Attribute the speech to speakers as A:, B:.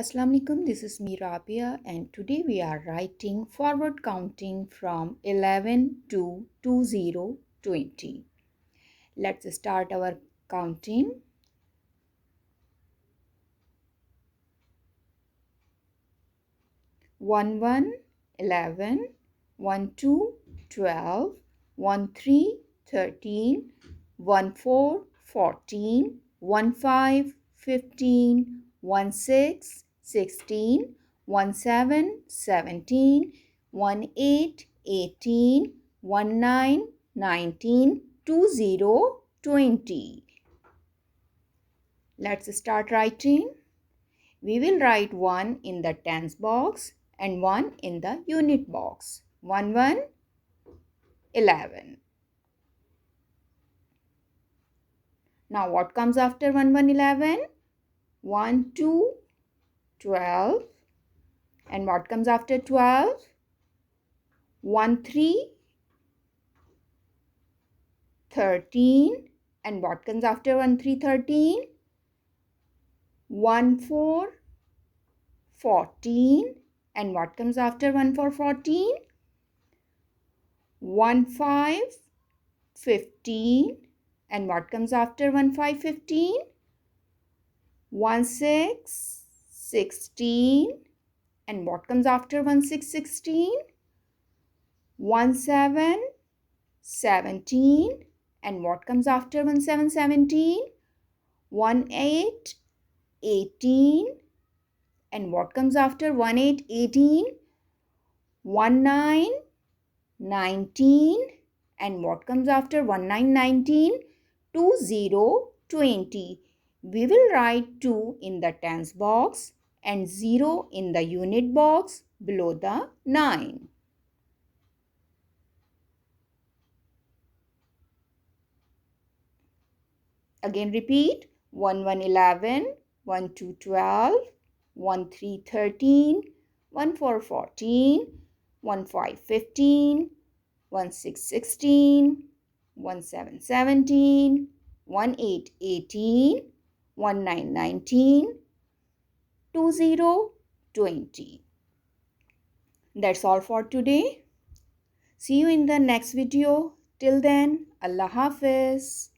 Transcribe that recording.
A: Assalamu alaikum, this is me Rabia, and today we are writing forward counting from 11 to 2020. Let's start our counting. 1 1 11, 1 2 12, 1 3 13, 1 4 14, 1 5 15, 1 6 16, 1 7 17, 1 8 18, 1 9 19, 20 20. Let's start writing. We will write 1 in the tens box and 1 in the unit box. 1 1 11. Now what comes after 1 1 11? 1 2 12. And what comes after 12? 1 3 13. And what comes after 1 3 13? 1 4 14. And what comes after 1 4 14? 1 5 15. And what comes after 1 5 15? 1 6 16. And what comes after 1 6 16? 1 7 17. And what comes after 1 7 17? 1 8 18. And what comes after 1 8 18? 1 9 19. And what comes after 1 9 19? 20 20. We will write 2 in the tens box and 0 in the unit box below the 9. Again repeat. 1 1 11, 1 2 12, 1 3 13, 1 4 14, 1 5 15, 1 6 16, 1 7 17, 1 8 18, 1 9 19, 20 20. That's all for today. See you in the next video. Till then, Allah Hafiz.